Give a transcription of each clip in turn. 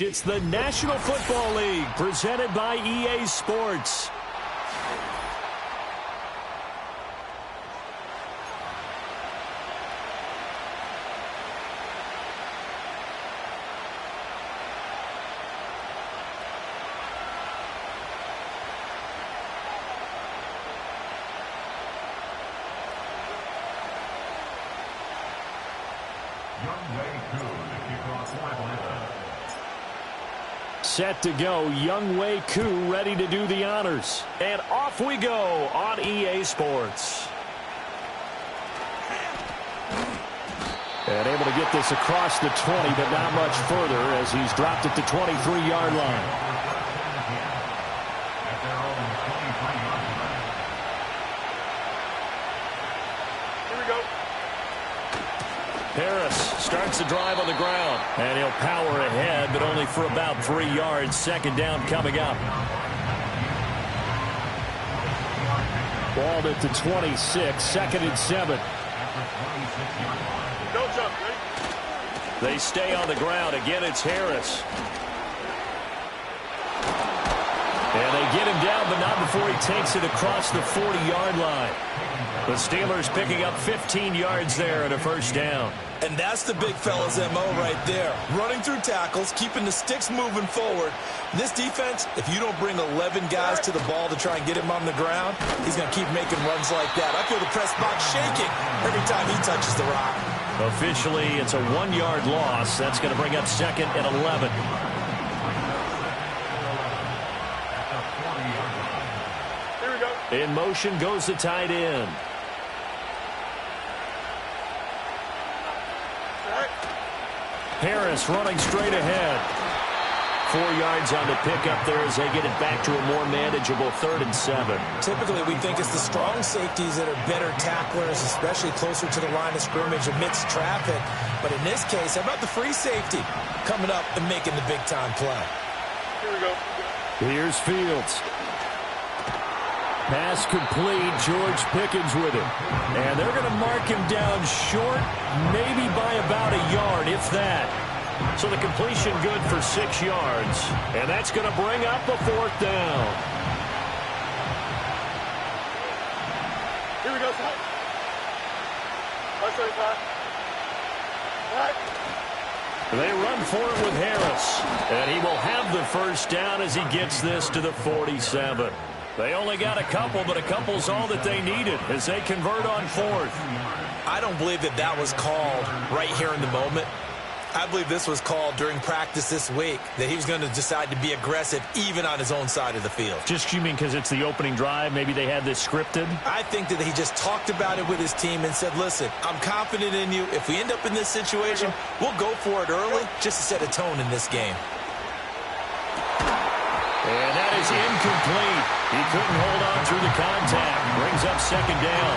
It's the National Football League presented by EA Sports. Set to go, Young Wei Koo ready to do the honors. And off we go on EA Sports. And able to get this across the 20, but not much further as he's dropped at the 23-yard line. Here we go. Harris starts the drive on the ground, and he'll power ahead, but only for about 3 yards. Second down coming up. Balled at the 26, 2nd and 7. No jump, ready? They stay on the ground. Again, it's Harris. And they get him down, but not before he takes it across the 40-yard line. The Steelers picking up 15 yards there and a first down. And that's the big fella's MO right there. Running through tackles, keeping the sticks moving forward. This defense, if you don't bring 11 guys to the ball to try and get him on the ground, he's going to keep making runs like that. I feel the press box shaking every time he touches the rock. Officially, it's a 1-yard loss. That's going to bring up 2nd and 11. Here we go. In motion goes the tight end. Harris running straight ahead. 4 yards on the pickup there as they get it back to a more manageable 3rd and 7. Typically, we think it's the strong safeties that are better tacklers, especially closer to the line of scrimmage amidst traffic. But in this case, how about the free safety coming up and making the big-time play? Here we go. Here's Fields. Pass complete. George Pickens with it. And they're going to mark him down short, maybe by about a yard, if that. So the completion good for 6 yards. And that's going to bring up a 4th down. Here we go, Ty. 575. Right. They run for it with Harris. And he will have the first down as he gets this to the 47. They only got a couple, but a couple's all that they needed as they convert on 4th. I don't believe that that was called right here in the moment. I believe this was called during practice this week, that he was going to decide to be aggressive even on his own side of the field. Just, you mean because it's the opening drive? Maybe they had this scripted? I think that he just talked about it with his team and said, listen, I'm confident in you. If we end up in this situation, we'll go for it early just to set a tone in this game. And that is incomplete. He couldn't hold on through the contact. Brings up 2nd down.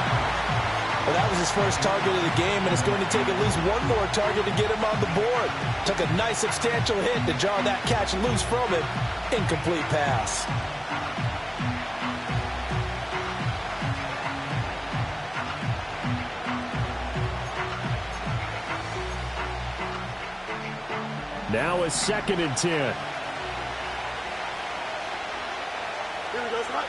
Well, that was his first target of the game, and it's going to take at least one more target to get him on the board. Took a nice substantial hit to jar that catch loose from him. Incomplete pass. Now a 2nd and 10. Here we go, Ty.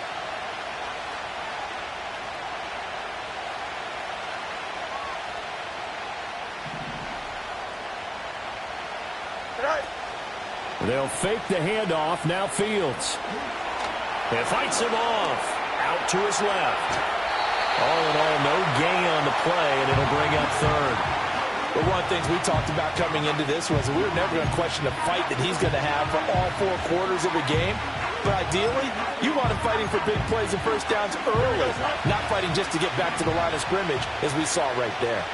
They'll fake the handoff. Now Fields. It fights him off. Out to his left. All in all, no gain on the play, and it'll bring up 3rd. But one of the things we talked about coming into this was that we were never going to question the fight that he's going to have for all 4 quarters of the game. But ideally, you want him fighting for big plays and first downs early, not fighting just to get back to the line of scrimmage, as we saw right there.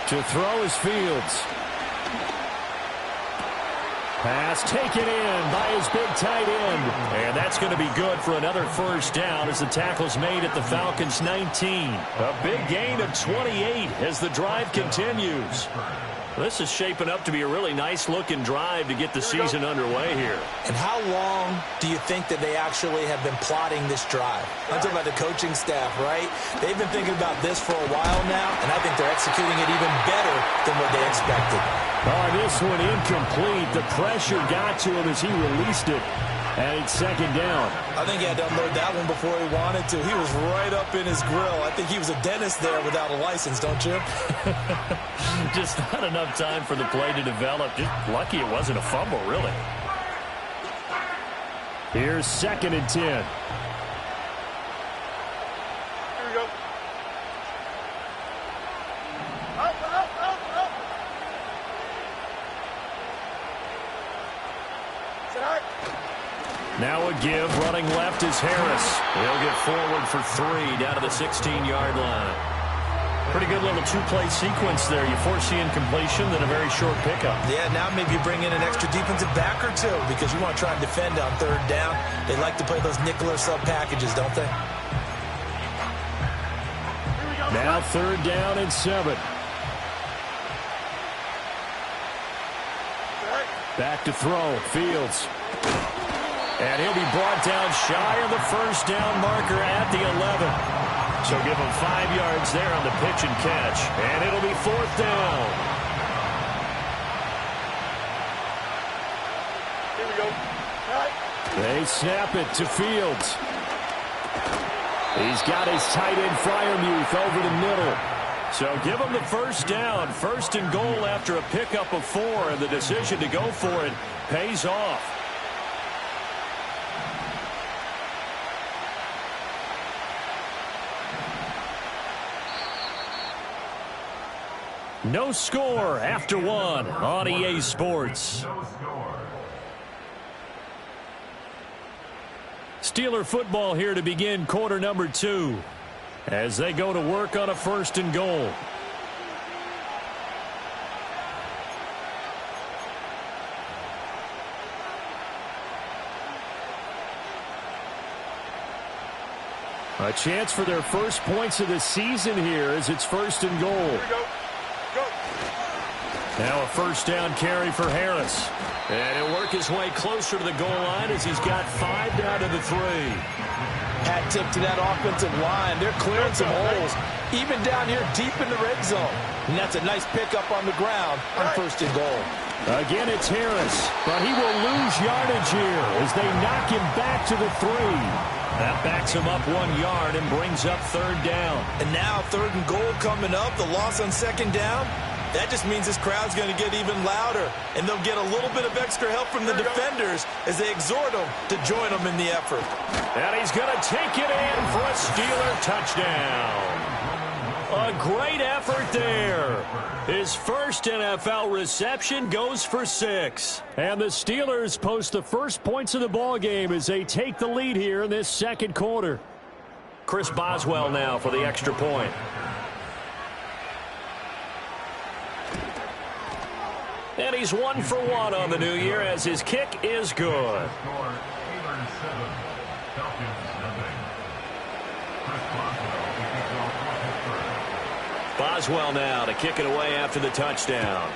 To throw is Fields. Pass taken in by his big tight end. And that's going to be good for another first down as the tackle's made at the Falcons' 19. A big gain of 28 as the drive continues. This is shaping up to be a really nice-looking drive to get the season underway here. And how long do you think that they actually have been plotting this drive? I'm talking about the coaching staff, right? They've been thinking about this for a while now, and I think they're executing it even better than what they expected. Oh, this one incomplete. The pressure got to him as he released it. And it's second down. I think he had to unload that one before he wanted to. He was right up in his grill. I think he was a dentist there without a license, don't you? Just not enough time for the play to develop. Just lucky it wasn't a fumble, really. Here's second and 10. Here we go. Up, up, up, up. Set. Now a give. Running left is Harris. He'll get forward for 3 down to the 16-yard line. Pretty good little two-play sequence there. You foresee incompletion, then a very short pickup. Yeah, now maybe you bring in an extra defensive back or two because you want to try and defend on third down. They like to play those nickel or sub packages, don't they? Now third down and 7. Back to throw. Fields. And he'll be brought down shy of the first down marker at the 11. So give him 5 yards there on the pitch and catch. And it'll be fourth down. Here we go. They snap it to Fields. He's got his tight end Freiermuth over the middle. So give him the first down. First and goal after a pickup of 4. And the decision to go for it pays off. No score after 1 on EA Sports. Steeler football here to begin quarter number 2 as they go to work on a first and goal. A chance for their first points of the season here as it's first and goal. Here we go. Go. Now a first down carry for Harris. And he'll work his way closer to the goal line as he's got 5 down to the 3. Hat tip to that offensive line. They're clearing some holes, even down here deep in the red zone. And that's a nice pickup on the ground on first and goal. Again, it's Harris, but he will lose yardage here as they knock him back to the 3. That backs him up 1 yard and brings up third down. And now third and goal coming up. The loss on second down. That just means this crowd's going to get even louder. And they'll get a little bit of extra help from the defenders as they exhort them to join them in the effort. And he's going to take it in for a Steeler touchdown. A great effort there. His first NFL reception goes for 6. And the Steelers post the first points of the ball game as they take the lead here in this second quarter. Chris Boswell now for the extra point. And he's 1 for 1 on the new year as his kick is good. Boswell now to kick it away after the touchdown.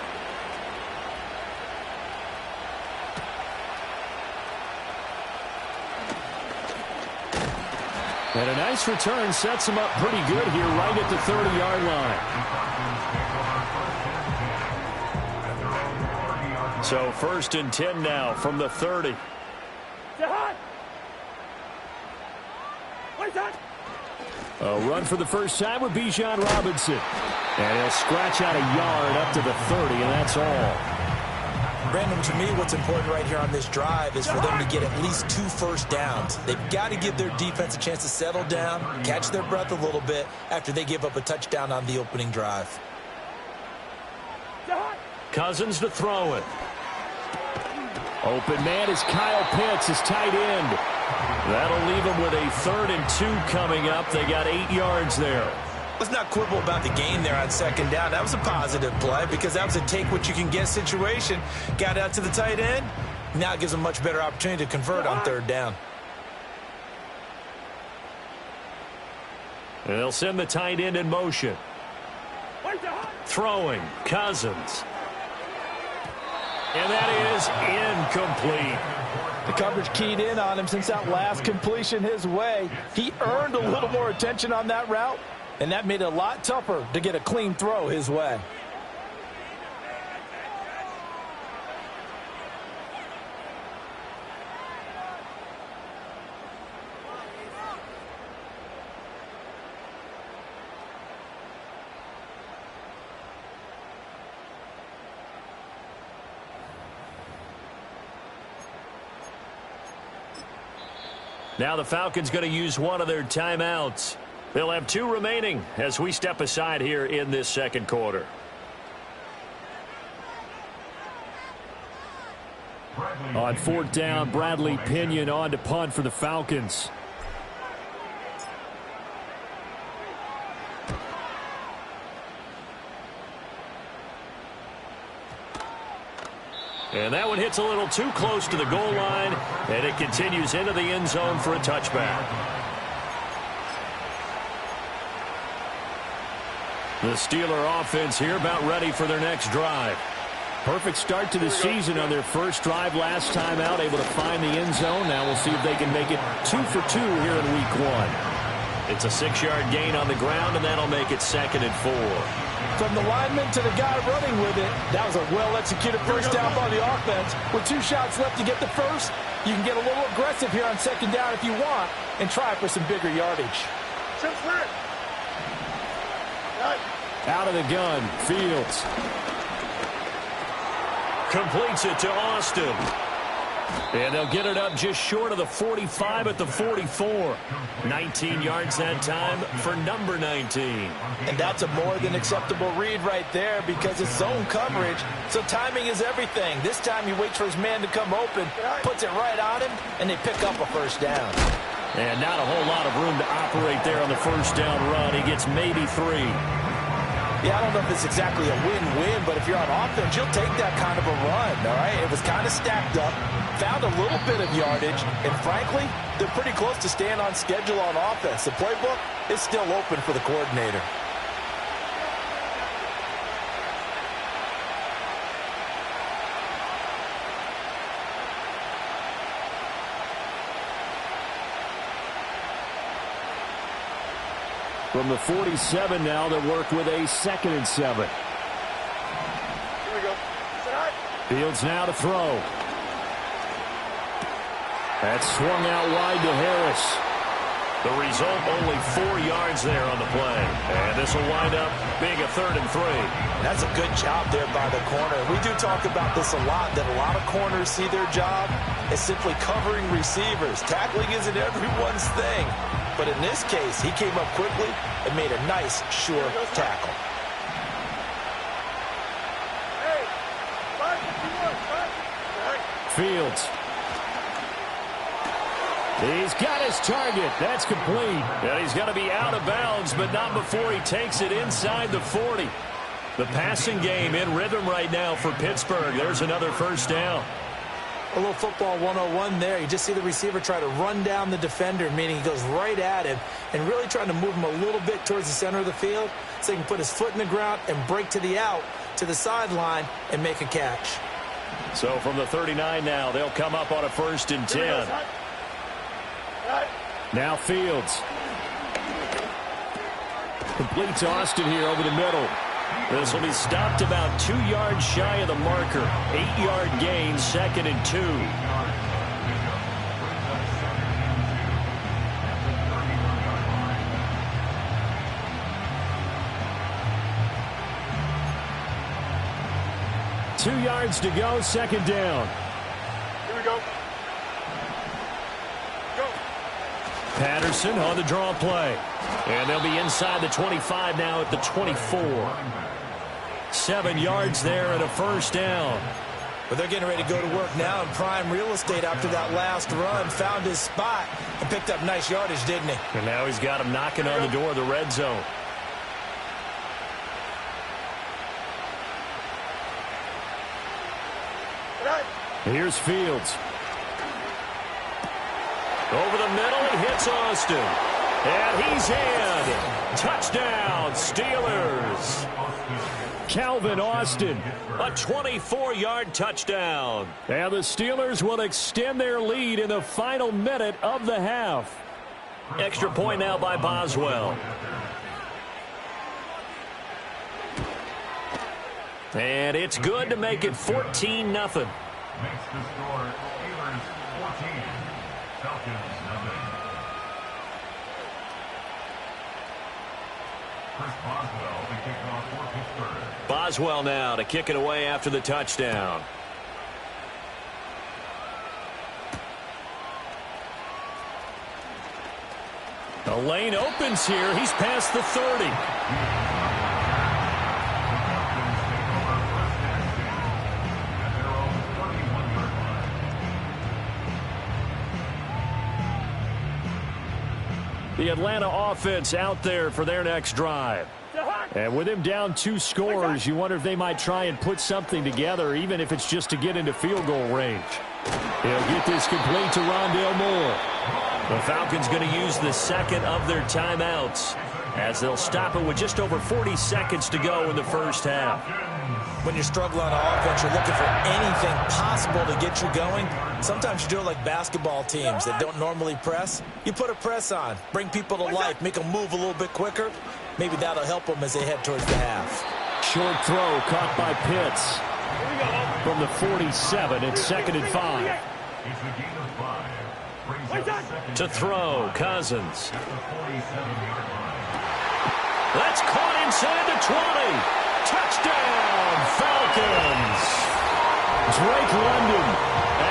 And a nice return sets him up pretty good here right at the 30-yard line. So first and 10 now from the 30. A run for the first time with Bijan Robinson. And he'll scratch out a yard up to the 30, and that's all. Brandon, to me, what's important right here on this drive is for them to get at least 2 first downs. They've got to give their defense a chance to settle down, catch their breath a little bit after they give up a touchdown on the opening drive. Cousins to throw it. Open man is Kyle Pitts, his tight end. That'll leave him with a 3rd and 2 coming up. They got 8 yards there. Let's not quibble about the gain there on second down. That was a positive play because that was a take-what-you-can-get situation. Got out to the tight end. Now it gives them a much better opportunity to convert on third down. They'll send the tight end in motion. Throwing, Cousins. And that is incomplete. The coverage keyed in on him since that last completion his way. He earned a little more attention on that route, and that made it a lot tougher to get a clean throw his way. Now the Falcons going to use one of their timeouts. They'll have 2 remaining as we step aside here in this second quarter. On 4th down, Bradley Pinion on to punt for the Falcons. And that one hits a little too close to the goal line, and it continues into the end zone for a touchback. The Steeler offense here about ready for their next drive. Perfect start to the season on their first drive last time out, able to find the end zone. Now we'll see if they can make it 2 for 2 here in week 1. It's a 6-yard gain on the ground, and that'll make it 2nd and 4. From the lineman to the guy running with it, that was a well-executed first down by the offense. With 2 shots left to get the first, you can get a little aggressive here on 2nd down if you want and try for some bigger yardage. Out of the gun, Fields. Completes it to Austin. And they'll get it up just short of the 45 at the 44. 19 yards that time for number 19. And that's a more than acceptable read right there because it's zone coverage, so timing is everything. This time he waits for his man to come open, puts it right on him, and they pick up a first down. And not a whole lot of room to operate there on the first down run. He gets maybe 3. Yeah, I don't know if it's exactly a win-win, but if you're on offense, you'll take that kind of a run, all right? It was kind of stacked up, found a little bit of yardage, and frankly, they're pretty close to staying on schedule on offense. The playbook is still open for the coordinator. From the 47 now, they'll work with a 2nd and 7. Here we go. Fields now to throw. That's swung out wide to Harris. The result, only 4 yards there on the play. And this will wind up being a 3rd and 3. That's a good job there by the corner. We do talk about this a lot, that a lot of corners see their job as simply covering receivers. Tackling isn't everyone's thing. But in this case, he came up quickly and made a nice, sure tackle. Fields. He's got his target. That's complete. And he's got to be out of bounds, but not before he takes it inside the 40. The passing game in rhythm right now for Pittsburgh. There's another first down. A little football 101 there. You just see the receiver try to run down the defender, meaning he goes right at him and really trying to move him a little bit towards the center of the field so he can put his foot in the ground and break to the out, to the sideline, and make a catch. So from the 39 now, they'll come up on a 1st and 10. Now Fields. Completes Austin here over the middle. This will be stopped about 2 yards shy of the marker. 8-yard gain, 2nd and 2. Two yards to go, 2nd down. Here we go. Go. Patterson on the draw play. And they'll be inside the 25 now at the 24. 7 yards there and a first down. But they're getting ready to go to work now in prime real estate after that last run. Found his spot and picked up nice yardage, didn't he? And now he's got him knocking on the door of the red zone. Here's Fields. Over the middle, he hits Austin. And he's in. Touchdown, Steelers. Calvin Austin, a 24-yard touchdown. And the Steelers will extend their lead in the final minute of the half. Extra point now by Boswell. And it's good to make it 14-0. Makes the score Steelers 14, Falcons 0. Chris Boswell, the kickoff for Pittsburgh. Boswell now to kick it away after the touchdown. The lane opens here. He's past the 30. The Atlanta offense out there for their next drive. And with him down 2 scores, you wonder if they might try and put something together, even if it's just to get into field goal range. He'll get this complete to Rondale Moore. The Falcons going to use the second of their timeouts as they'll stop it with just over 40 seconds to go in the first half. When you're struggling on offense, you're looking for anything possible to get you going. Sometimes you do it like basketball teams that don't normally press. You put a press on, bring people to life, make them move a little bit quicker. Maybe that'll help them as they head towards the half. Short throw caught by Pitts. From the 47, it's 2nd and 5. It's a gain of 5. Brings up second To throw, Cousins. at the 47-yard line. That's caught inside the 20. Touchdown, Falcons. Drake London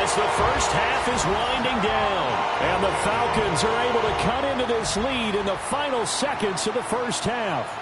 as the first half is winding down. And the Falcons are able to cut into this lead in the final seconds of the first half.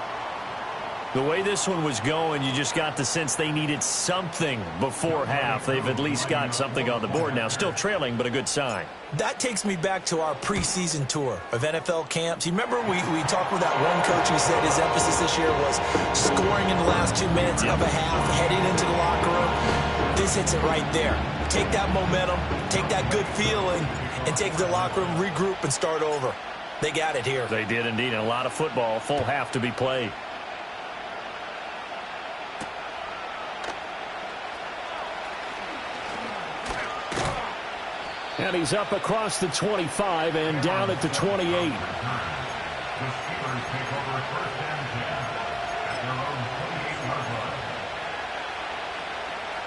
The way this one was going, you just got the sense they needed something before half. They've at least got something on the board now. Still trailing, but a good sign. That takes me back to our preseason tour of NFL camps. You remember we talked with that one coach who said his emphasis this year was scoring in the last 2 minutes of a half, heading into the locker room. This hits it right there. Take that momentum, take that good feeling, and take the locker room, regroup, and start over. They got it here. They did indeed, and a lot of football, full half to be played. And he's up across the 25 and down at the 28. The Steelers take over 1st and 10 at their own 28-yard line.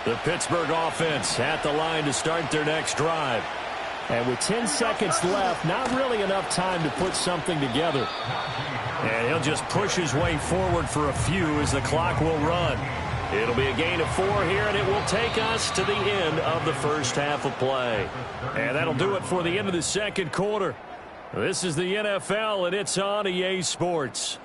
The Pittsburgh offense at the line to start their next drive. And with 10 seconds left, not really enough time to put something together. And he'll just push his way forward for a few as the clock will run. It'll be a gain of 4 here, and it will take us to the end of the first half of play. And that'll do it for the end of the second quarter. This is the NFL, and it's on EA Sports.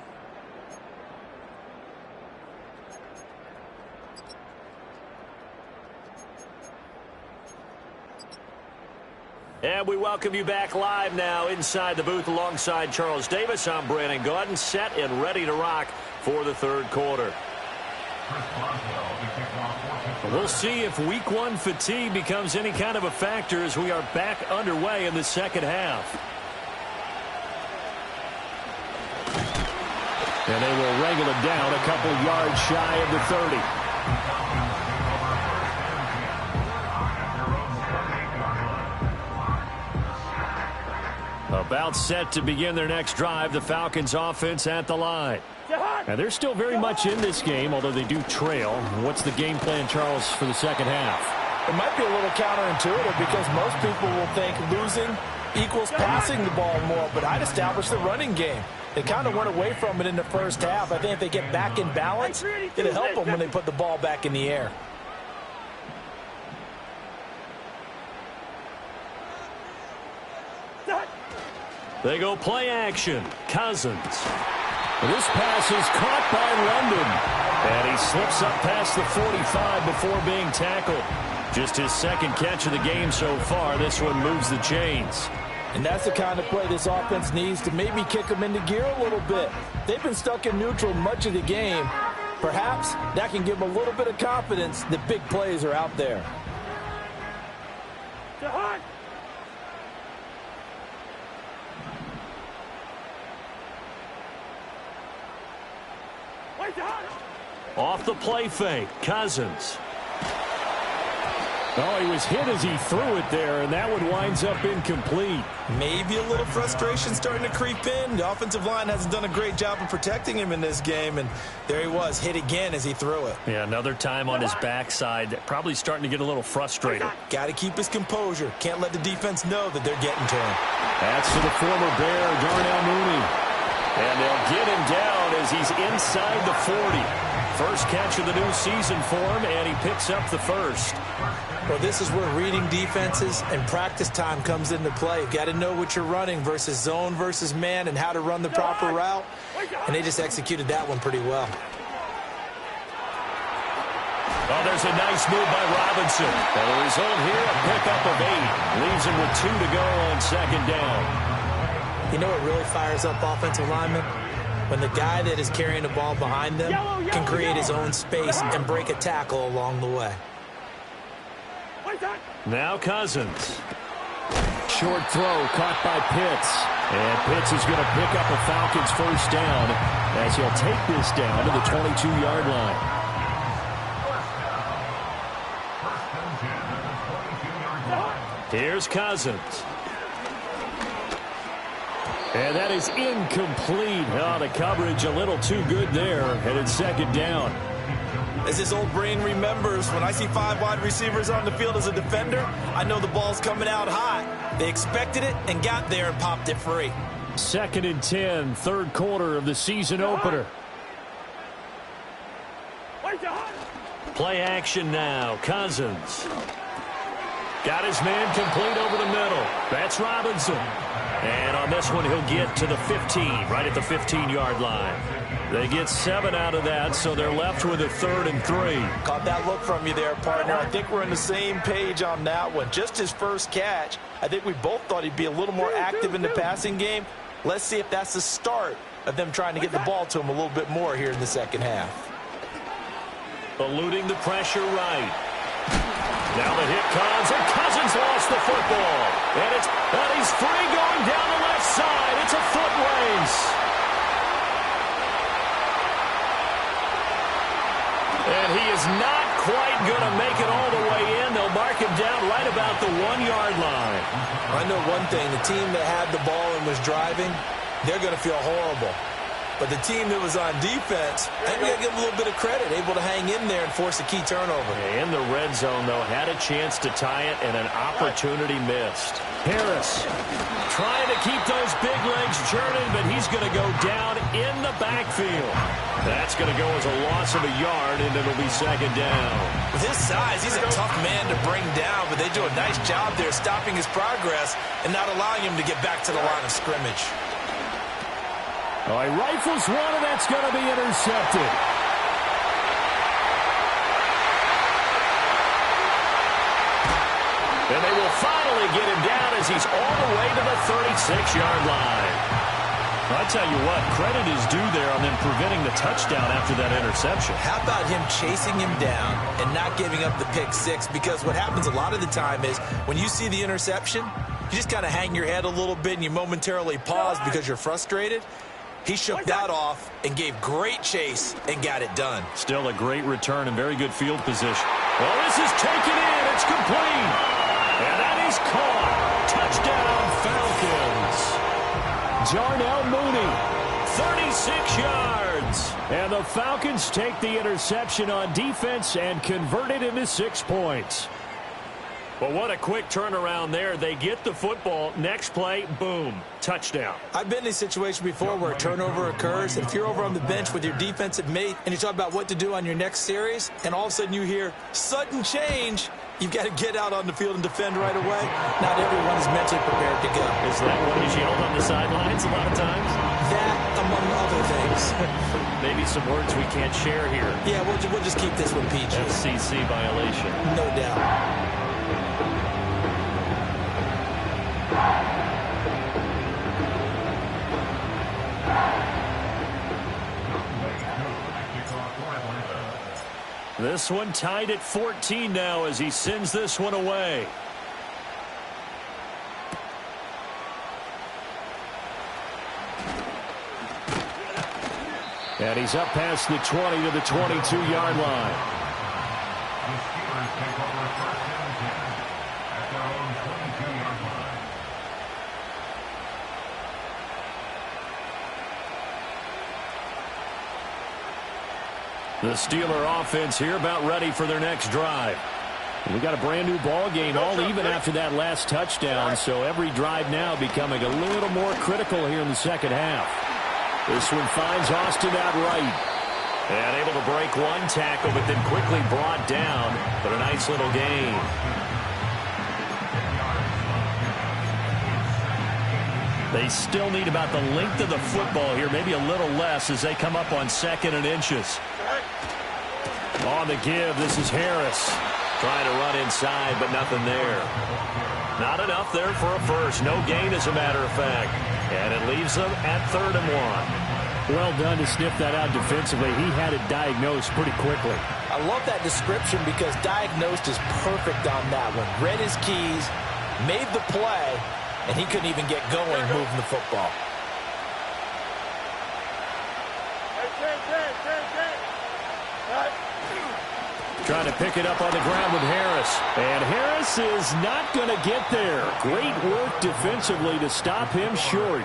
And we welcome you back live now inside the booth alongside Charles Davis. I'm Brandon Gaudin, set and ready to rock for the third quarter. We'll see if week 1 fatigue becomes any kind of a factor as we are back underway in the second half. And they will wrangle it down a couple yards shy of the 30. About set to begin their next drive, the Falcons offense at the line. And they're still very much in this game, although they do trail. What's the game plan, Charles, for the second half? It might be a little counterintuitive because most people will think losing equals passing the ball more, but I'd establish the running game. They kind of went away from it in the first half. I think if they get back in balance, it'll help them when they put the ball back in the air. They go play action. Cousins. This pass is caught by London. And he slips up past the 45 before being tackled. Just his second catch of the game so far. This one moves the chains. And that's the kind of play this offense needs to maybe kick them into gear a little bit. They've been stuck in neutral much of the game. Perhaps that can give them a little bit of confidence that big plays are out there. Off the play fake, Cousins. Oh, he was hit as he threw it there, and that one winds up incomplete. Maybe a little frustration starting to creep in. The offensive line hasn't done a great job of protecting him in this game, and there he was, hit again as he threw it. Yeah, another time on his backside, probably starting to get a little frustrated. Got to keep his composure. Can't let the defense know that they're getting to him. That's to the former Bear, Darnell Mooney. And they'll get him down as he's inside the 40. First catch of the new season for him, and he picks up the first. Well, this is where reading defenses and practice time comes into play. You've got to know what you're running versus zone versus man and how to run the proper route. And they just executed that one pretty well. Oh, there's a nice move by Robinson. And the result here, a pickup of 8. Leaves him with 2 to go on second down. You know what really fires up offensive linemen? When the guy that is carrying the ball behind them can create his own space and break a tackle along the way. Now Cousins. Short throw caught by Pitts. And Pitts is going to pick up a Falcons first down as he'll take this down to the 22-yard line. Here's Cousins. And that is incomplete. Oh, the coverage a little too good there. And it's second down. As his old brain remembers, when I see 5 wide receivers on the field as a defender, I know the ball's coming out hot. They expected it and got there and popped it free. Second and 10, third quarter of the season opener. Play action now. Cousins. Got his man complete over the middle. That's Robinson. And on this one, he'll get to the 15, right at the 15-yard line. They get 7 out of that, so they're left with a 3rd and 3. Caught that look from you there, partner. I think we're on the same page on that one. Just his first catch. I think we both thought he'd be a little more active in the passing game. Let's see if that's the start of them trying to get the ball to him a little bit more here in the second half. Eluding the pressure right. Now the hit comes, and Cousins lost the football. And he's free going down the left side. It's a foot race. And he is not quite going to make it all the way in. They'll mark him down right about the 1-yard line. I know one thing. The team that had the ball and was driving, they're going to feel horrible. But the team that was on defense, I think we got to give them a little bit of credit, able to hang in there and force a key turnover. In the red zone, though, had a chance to tie it, and an opportunity missed. Harris trying to keep those big legs churning, but he's going to go down in the backfield. That's going to go as a loss of a yard, and it'll be second down. With his size, he's a tough man to bring down, but they do a nice job there stopping his progress and not allowing him to get back to the line of scrimmage. Oh, he rifles one, and that's going to be intercepted. And they will finally get him down as he's all the way to the 36-yard line. I'll tell you what, credit is due there on them preventing the touchdown after that interception. How about him chasing him down and not giving up the pick six? Because what happens a lot of the time is when you see the interception, you just kind of hang your head a little bit and you momentarily pause because you're frustrated. He shook that off and gave great chase and got it done. Still a great return and very good field position. Well, this is taken in. It's complete. And that is caught. Touchdown, Falcons. Darnell Mooney, 36 yards. And the Falcons take the interception on defense and convert it into 6 points. Well, what a quick turnaround there. They get the football. Next play, boom, touchdown. I've been in a situation before where a turnover occurs, and if you're over on the bench with your defensive mate and you talk about what to do on your next series, and all of a sudden you hear sudden change, you've got to get out on the field and defend right away. Not everyone is mentally prepared to go. Is that what is yelled on the sidelines a lot of times? That, among other things. Maybe some words we can't share here. Yeah, we'll just keep this one PG. FCC violation. No doubt. This one tied at 14 now as he sends this one away. And he's up past the 20 to the 22-yard line. The Steelers take over first and 10. The Steeler offense here about ready for their next drive. We got a brand new ball game, all even after that last touchdown, so every drive now becoming a little more critical here in the second half. This one finds Austin out right. And able to break one tackle, but then quickly brought down. But a nice little gain. They still need about the length of the football here, maybe a little less as they come up on 2nd and inches. On the give, this is Harris. Trying to run inside, but nothing there. Not enough there for a first. No gain, as a matter of fact. And it leaves them at 3rd and 1. Well done to sniff that out defensively. He had it diagnosed pretty quickly. I love that description because diagnosed is perfect on that one. Read his keys, made the play, and he couldn't even get going moving the football. Trying to pick it up on the ground with Harris. And Harris is not going to get there. Great work defensively to stop him short.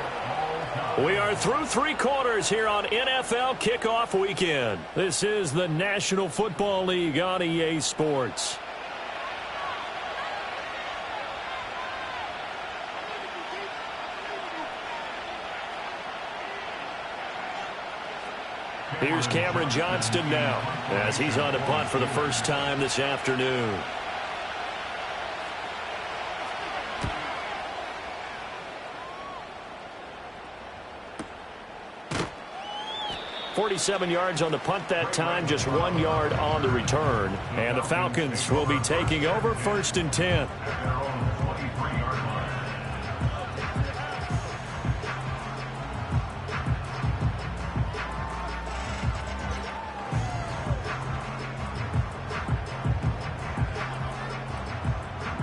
We are through 3 quarters here on NFL Kickoff Weekend. This is the National Football League on EA Sports. Here's Cameron Johnston now as he's on to punt for the first time this afternoon. .47 yards on the punt that time, just 1 yard on the return. And the Falcons will be taking over 1st and 10.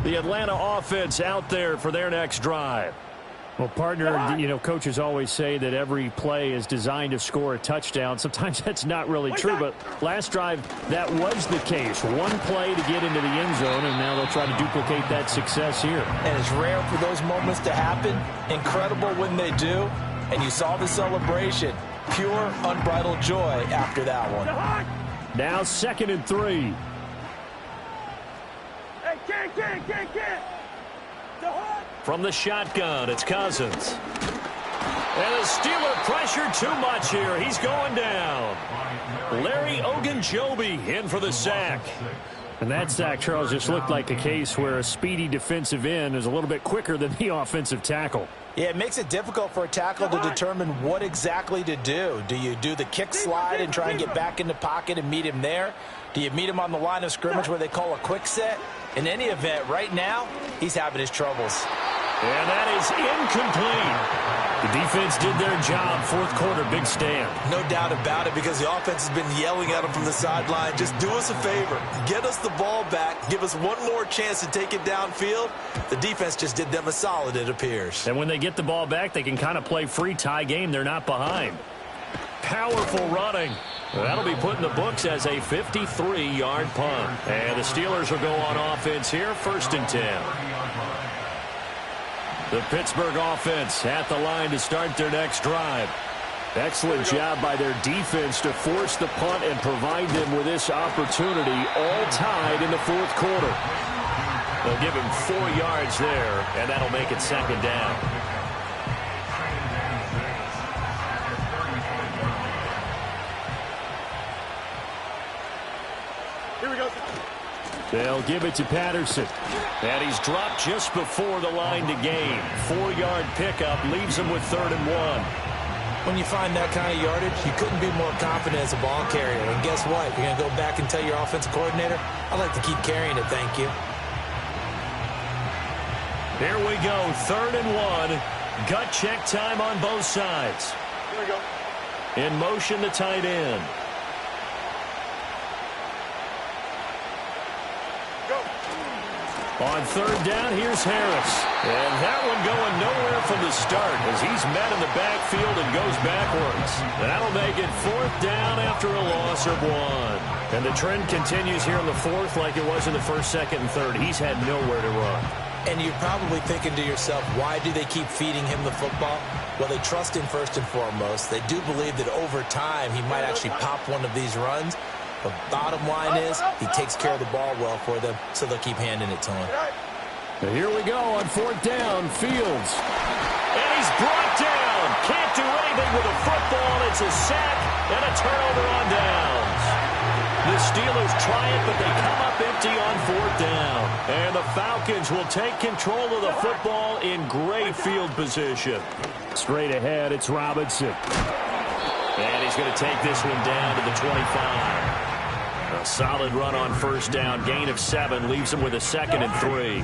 The Atlanta offense out there for their next drive. Well, partner, you know, coaches always say that every play is designed to score a touchdown. Sometimes that's not really true, but last drive, that was the case. One play to get into the end zone, and now they'll try to duplicate that success here. And it's rare for those moments to happen. Incredible when they do. And you saw the celebration. Pure, unbridled joy after that one. Now 2nd and 3. From the shotgun, it's Cousins. And the Steeler pressure too much here. He's going down. Larry Ogunjobi in for the sack. And that sack, Charles, just looked like a case where a speedy defensive end is a little bit quicker than the offensive tackle. Yeah, it makes it difficult for a tackle to determine what exactly to do. Do you do the kick slide and try and get back in the pocket and meet him there? Do you meet him on the line of scrimmage where they call a quick set? In any event, right now, he's having his troubles. And that is incomplete. The defense did their job. 4th quarter, big stand. No doubt about it, because the offense has been yelling at him from the sideline. Just do us a favor. Get us the ball back. Give us one more chance to take it downfield. The defense just did them a solid, it appears. And when they get the ball back, they can kind of play free tie game. They're not behind. Powerful running. That'll be put in the books as a 53-yard punt. And the Steelers will go on offense here, 1st and 10. The Pittsburgh offense at the line to start their next drive. Excellent job by their defense to force the punt and provide them with this opportunity, all tied in the 4th quarter. They'll give him 4 yards there, and that'll make it 2nd down. Here we go. They'll give it to Patterson. And he's dropped just before the line to gain. 4-yard pickup leaves him with 3rd and 1. When you find that kind of yardage, you couldn't be more confident as a ball carrier. And guess what? You're going to go back and tell your offensive coordinator, I'd like to keep carrying it, thank you. Here we go, 3rd and 1. Gut check time on both sides. Here we go. In motion, the tight end. On 3rd down, here's Harris. And that one going nowhere from the start as he's met in the backfield and goes backwards. That'll make it 4th down after a loss of 1. And the trend continues here in the 4th like it was in the 1st, 2nd, and 3rd. He's had nowhere to run. And you're probably thinking to yourself, why do they keep feeding him the football? Well, they trust him first and foremost. They do believe that over time he might actually pop one of these runs. But bottom line is he takes care of the ball well for them, so they'll keep handing it to him. Here we go on 4th down. Fields. And he's brought down. Can't do anything with a football. It's a sack and a turnover on downs. The Steelers try it, but they come up empty on 4th down. And the Falcons will take control of the football in great field position. Straight ahead, it's Robinson. And he's going to take this one down to the 25. A solid run on 1st down. Gain of 7 leaves him with a 2nd and 3.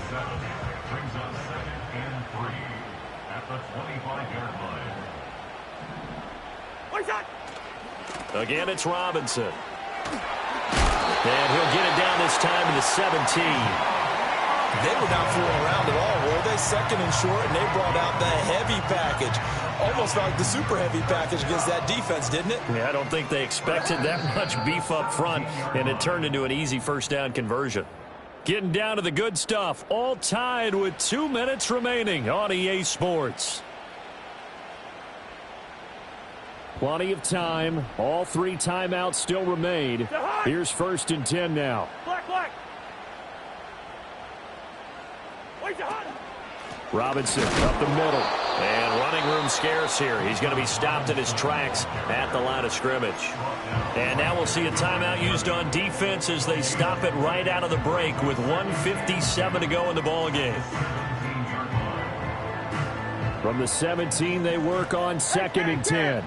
Again, it's Robinson. And he'll get it down this time to the 17. They were not fooling around at all, were they? 2nd and short, and they brought out the heavy package. Almost like the super heavy package against that defense, didn't it? Yeah, I don't think they expected that much beef up front, and it turned into an easy 1st down conversion. Getting down to the good stuff, all tied with 2 minutes remaining on EA Sports. Plenty of time. All 3 timeouts still remain. Here's 1st and 10 now. Robinson up the middle. And running room scarce here. He's going to be stopped in his tracks at the line of scrimmage. And now we'll see a timeout used on defense as they stop it right out of the break with 1:57 to go in the ballgame. From the 17, they work on 2nd and 10.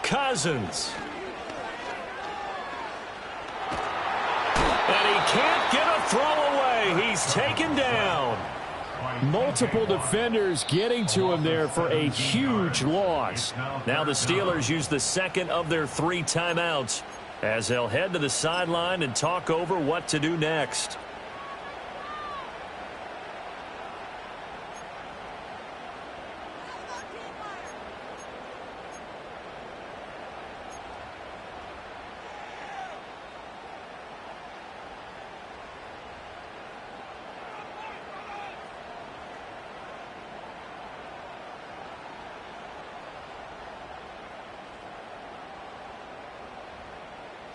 Cousins. And he can't get a throw away. He's taken down. Multiple defenders getting to him there for a huge loss. Now the Steelers use the 2nd of their 3 timeouts as they'll head to the sideline and talk over what to do next.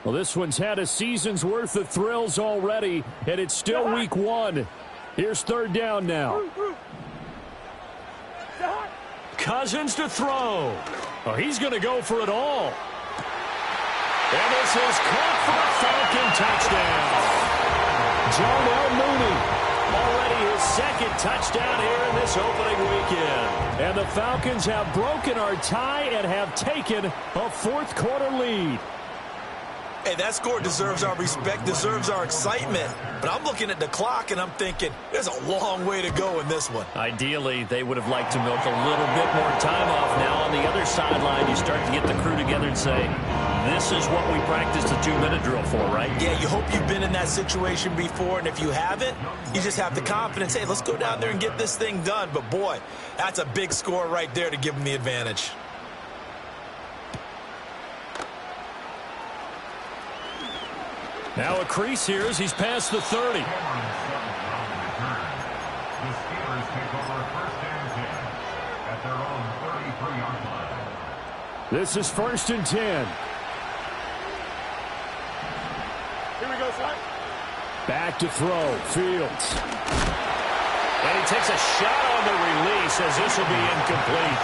Well, this one's had a season's worth of thrills already, and it's still week 1. Here's 3rd down now. Cousins to throw. Oh, he's going to go for it all. And this is caught for a Falcon touchdown. Darnell Mooney. Already his 2nd touchdown here in this opening weekend. And the Falcons have broken our tie and have taken a 4th quarter lead. Hey, that score deserves our respect, deserves our excitement. But I'm looking at the clock, and I'm thinking, there's a long way to go in this one. Ideally, they would have liked to milk a little bit more time off. Now, on the other sideline, you start to get the crew together and say, this is what we practiced a 2-minute drill for, right? Yeah, you hope you've been in that situation before, and if you haven't, you just have the confidence, hey, let's go down there and get this thing done. But, boy, that's a big score right there to give them the advantage. Now a crease here as he's past the 30. This is 1st and 10. Here we go, son. Back to throw. Fields. And he takes a shot on the release as this will be incomplete.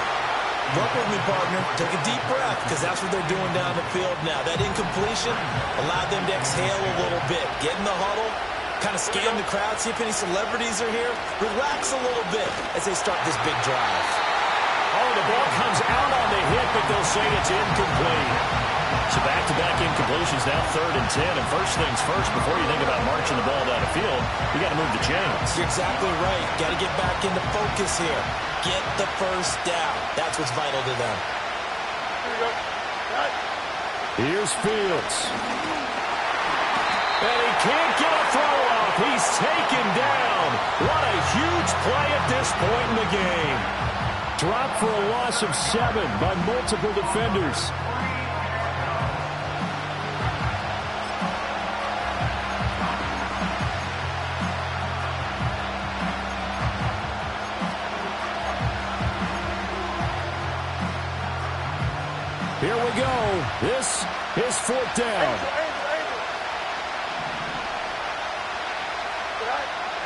Work with me, partner. Take a deep breath, because that's what they're doing down the field now. That incompletion allowed them to exhale a little bit. Get in the huddle, kind of scan the crowd, see if any celebrities are here. Relax a little bit as they start this big drive. Oh, the ball comes out on the hit, but they'll say it's incomplete. So back-to-back incompletions, now 3rd and 10. And first things first, before you think about marching the ball down the field, you got to move the chains. You're exactly right. Got to get back into focus here. Get the 1st down. That's what's vital to them. Here we go. Right. Here's Fields. And he can't get a throw off. He's taken down. What a huge play at this point in the game. Dropped for a loss of 7 by multiple defenders. Here we go. This is fourth down.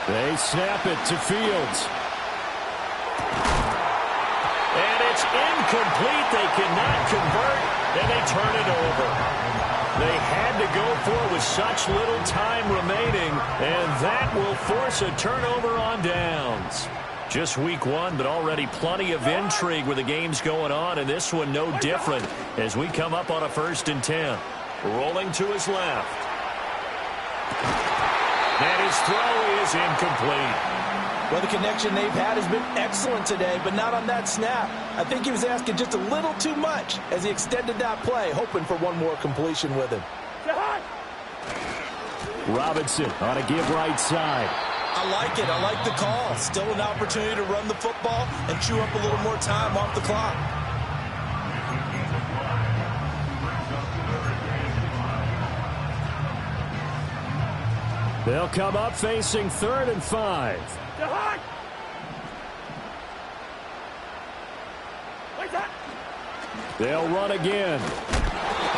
They snap it to Fields. And it's incomplete. They cannot convert, and they turn it over. They had to go for it with such little time remaining, and that will force a turnover on downs. Just week one, but already plenty of intrigue where the game's going on, and this one no different as we come up on a 1st and 10. Rolling to his left. And his throw is incomplete. Well, the connection they've had has been excellent today, but not on that snap. I think he was asking just a little too much as he extended that play, hoping for one more completion with him. Robinson on a give right side. I like it. I like the call. Still an opportunity to run the football and chew up a little more time off the clock. They'll come up facing 3rd and 5. They'll run again.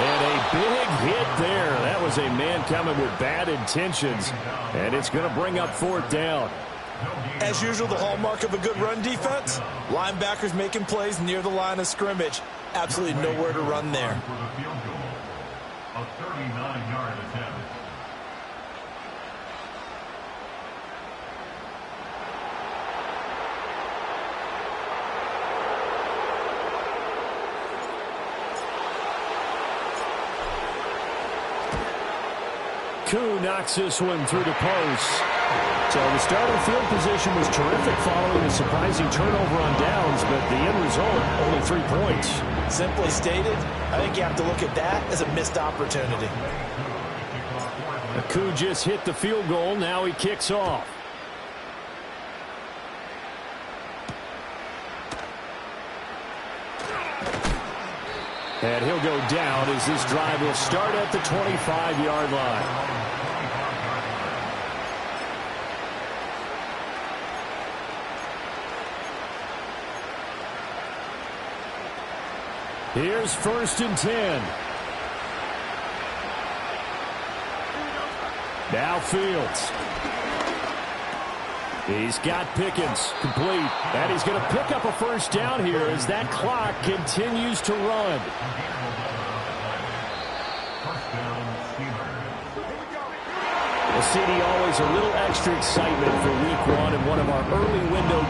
And a big hit there. That was a man coming with bad intentions. And it's going to bring up 4th down. As usual, the hallmark of a good run defense, linebackers making plays near the line of scrimmage. Absolutely nowhere to run there. For the field goal, a 39-yard attempt. Koo knocks this one through the post. So the starting field position was terrific following a surprising turnover on downs, but the end result, only 3 points. Simply stated, I think you have to look at that as a missed opportunity. Koo just hit the field goal. Now he kicks off. And he'll go down as this drive will start at the 25-yard line. Here's 1st and 10. Now Fields. He's got Pickens complete. And he's going to pick up a 1st down here as that clock continues to run. Well, CD, always a little extra excitement for week one and one of our early window games.